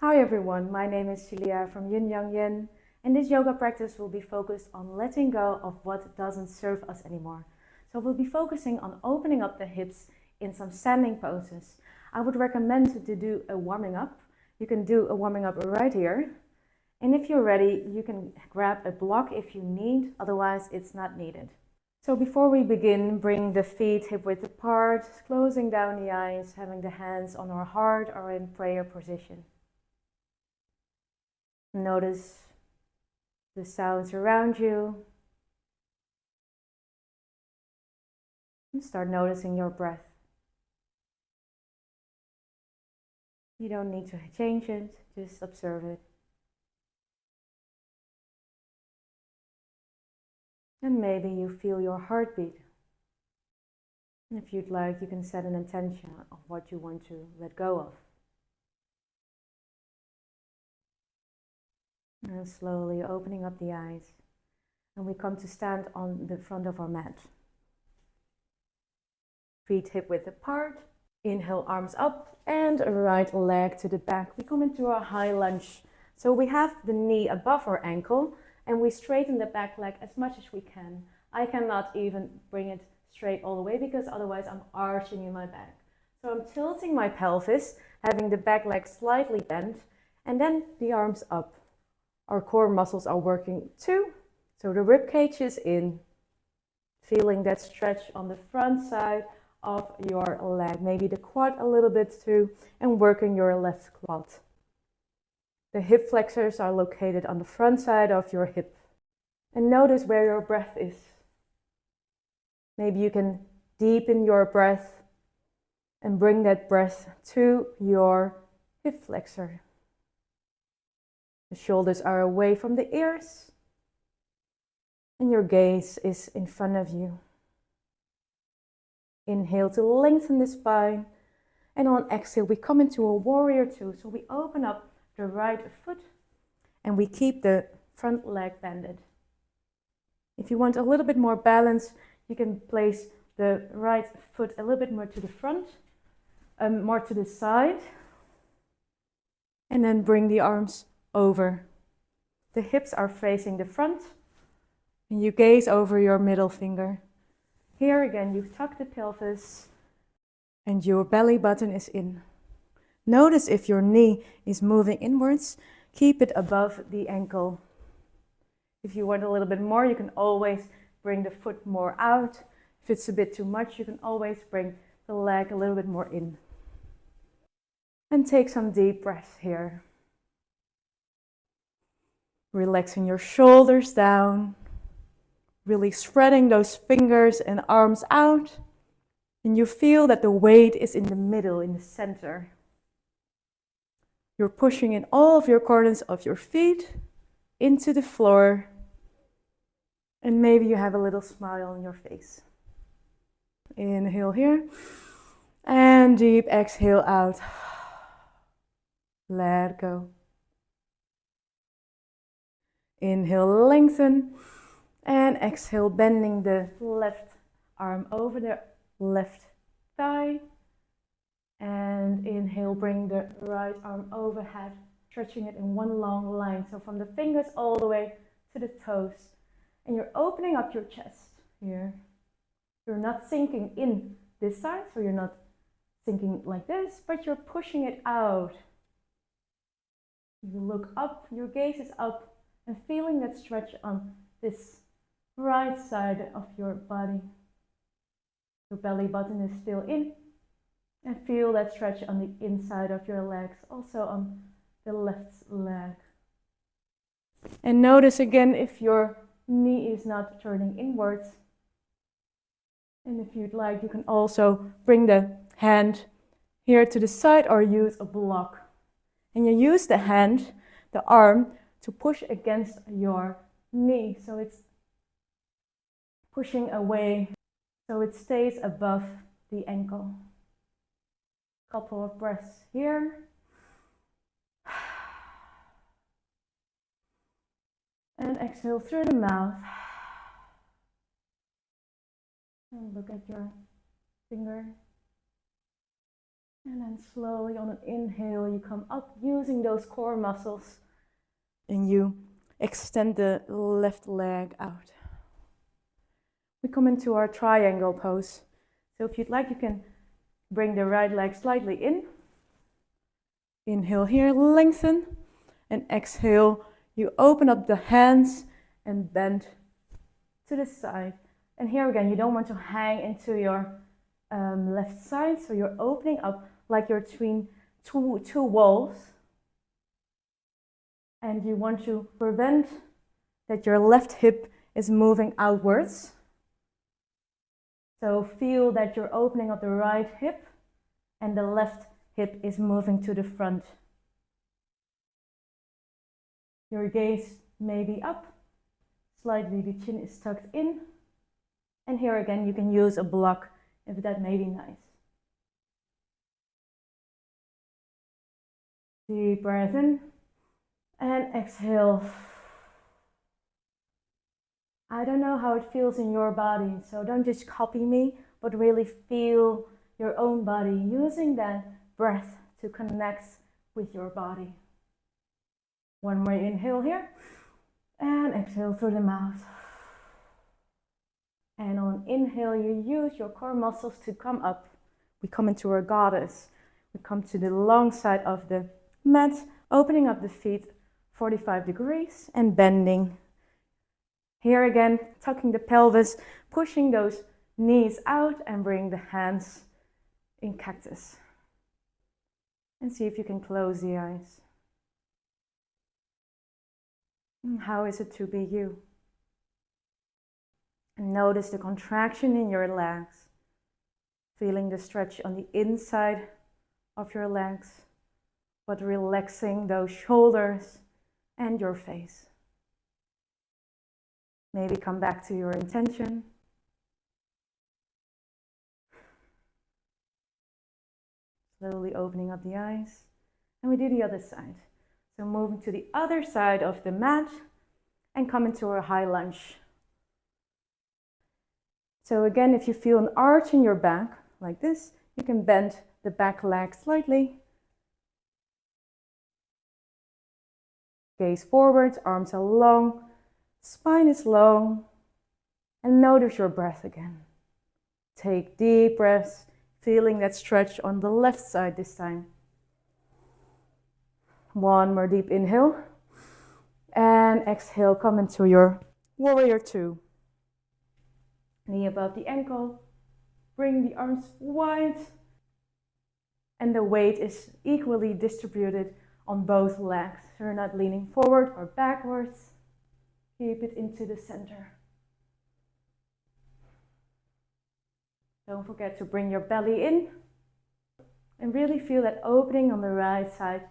Hi everyone, my name is Julia from Yin Yang Yin, and this yoga practice will be focused on letting go of what doesn't serve us anymore. So we'll be focusing on opening up the hips in some standing poses. I would recommend to do a warming up. You can do a warming up right here. And if you're ready, you can grab a block if you need, otherwise it's not needed. So before we begin, bring the feet hip width apart, closing down the eyes, having the hands on our heart or in prayer position. Notice the sounds around you. And start noticing your breath. You don't need to change it, just observe it. And maybe you feel your heartbeat. And if you'd like, you can set an intention of what you want to let go of. And slowly opening up the eyes. And we come to stand on the front of our mat. Feet hip width apart. Inhale, arms up, and right leg to the back. We come into a high lunge. So we have the knee above our ankle, and we straighten the back leg as much as we can. I cannot even bring it straight all the way because otherwise I'm arching in my back. So I'm tilting my pelvis, having the back leg slightly bent, and then the arms up. Our core muscles are working too. So the rib cage is in, feeling that stretch on the front side of your leg, maybe the quad a little bit too, and working your left quad. The hip flexors are located on the front side of your hip. And notice where your breath is. Maybe you can deepen your breath and bring that breath to your hip flexor. The shoulders are away from the ears, and your gaze is in front of you. Inhale to lengthen the spine, and on exhale we come into a warrior two. So we open up the right foot and we keep the front leg bended. If you want a little bit more balance, you can place the right foot a little bit more to the front, more to the side, and then bring the arms over. The hips are facing the front, and you gaze over your middle finger. Here again, you tuck the pelvis, and your belly button is in. Notice if your knee is moving inwards, keep it above the ankle. If you want a little bit more, you can always bring the foot more out. If it's a bit too much, you can always bring the leg a little bit more in. And take some deep breaths here. Relaxing your shoulders down, really spreading those fingers and arms out. And you feel that the weight is in the middle, in the center. You're pushing in all of your corners of your feet into the floor. And maybe you have a little smile on your face. Inhale here. And deep exhale out. Let go. Inhale, lengthen, and exhale, bending the left arm over the left thigh. And inhale, bring the right arm overhead, stretching it in one long line. So from the fingers all the way to the toes. And you're opening up your chest here. You're not sinking in this side, so you're not sinking like this, but you're pushing it out. You look up, your gaze is up, and feeling that stretch on this right side of your body. Your belly button is still in, and feel that stretch on the inside of your legs, also on the left leg. And notice again if your knee is not turning inwards. And if you'd like, you can also bring the hand here to the side or use a block. And you use the hand, the arm, to push against your knee. So it's pushing away, so it stays above the ankle. Couple of breaths here. And exhale through the mouth. And look at your finger. And then slowly on an inhale, you come up using those core muscles. And you extend the left leg out. We come into our triangle pose. So if you'd like, you can bring the right leg slightly in. Inhale here, lengthen. And exhale, you open up the hands and bend to the side. And here again, you don't want to hang into your left side. So you're opening up like you're between two walls. And you want to prevent that your left hip is moving outwards. So feel that you're opening up the right hip and the left hip is moving to the front. Your gaze may be up, slightly the chin is tucked in. And here again, you can use a block if that may be nice. Deep breath in and exhale. I don't know how it feels in your body, so don't just copy me, but really feel your own body using that breath to connect with your body. One more inhale here and exhale through the mouth. And on inhale, you use your core muscles to come up. We come into our goddess. We come to the long side of the mat, opening up the feet 45 degrees and bending. Here again, tucking the pelvis, pushing those knees out and bring the hands in cactus. And see if you can close the eyes. And how is it to be you? And notice the contraction in your legs, feeling the stretch on the inside of your legs, but relaxing those shoulders and your face. Maybe come back to your intention. Slowly opening up the eyes. And we do the other side. So moving to the other side of the mat and come into our high lunge. So again, if you feel an arch in your back, like this, you can bend the back leg slightly. Gaze forward, arms are long, spine is long, and notice your breath again. Take deep breaths, feeling that stretch on the left side this time. One more deep inhale, and exhale, come into your warrior two. Knee above the ankle, bring the arms wide, and the weight is equally distributed on both legs. So you're not leaning forward or backwards. Keep it into the center. Don't forget to bring your belly in and really feel that opening on the right side.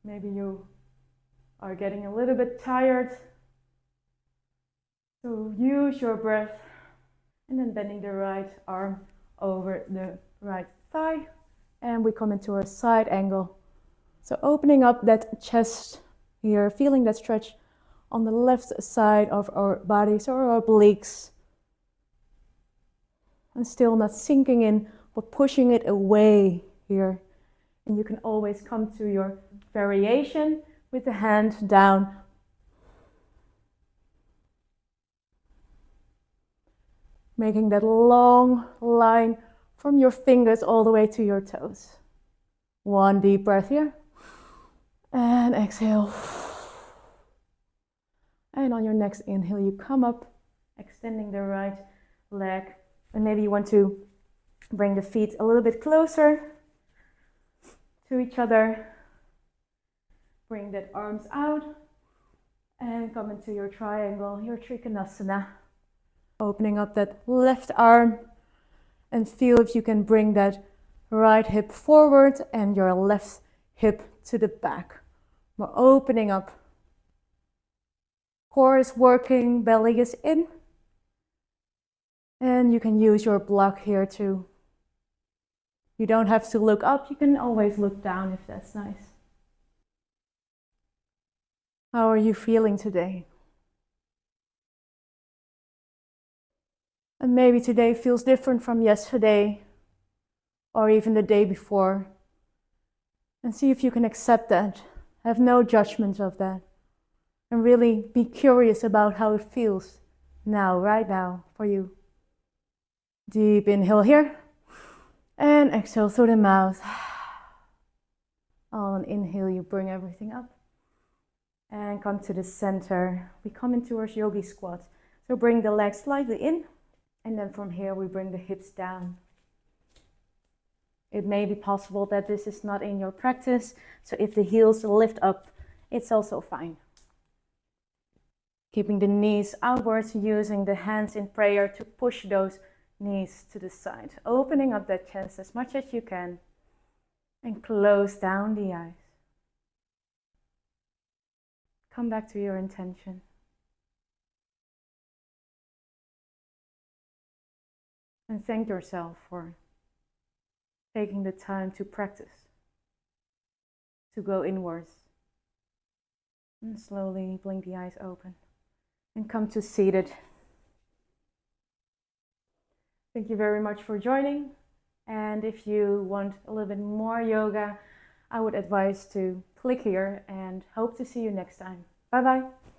Maybe you are getting a little bit tired. So use your breath and then bending the right arm over the right thigh. And we come into a side angle. So opening up that chest here, feeling that stretch on the left side of our body, so our obliques. And still not sinking in, but pushing it away here. And you can always come to your variation with the hand down. Making that long line from your fingers all the way to your toes. One deep breath here. And exhale. And on your next inhale, you come up, extending the right leg. And maybe you want to bring the feet a little bit closer to each other. Bring that arms out. And come into your triangle, your Trikonasana. Opening up that left arm and feel if you can bring that right hip forward and your left hip to the back. We're opening up. Core is working, belly is in. And you can use your block here too. You don't have to look up, you can always look down if that's nice. How are you feeling today? And maybe today feels different from yesterday. or even the day before. And see if you can accept that. Have no judgment of that. And really be curious about how it feels now, right now, for you. Deep inhale here. And exhale through the mouth. On an inhale, you bring everything up. And come to the center. We come into our yogi squat. So bring the legs slightly in. And then from here, we bring the hips down. It may be possible that this is not in your practice, so if the heels lift up, it's also fine. Keeping the knees outwards, using the hands in prayer to push those knees to the side. Opening up that chest as much as you can. And close down the eyes. Come back to your intention. And thank yourself for taking the time to practice, to go inwards. And slowly blink the eyes open and come to seated. Thank you very much for joining. And if you want a little bit more yoga, I would advise to click here and hope to see you next time. Bye bye.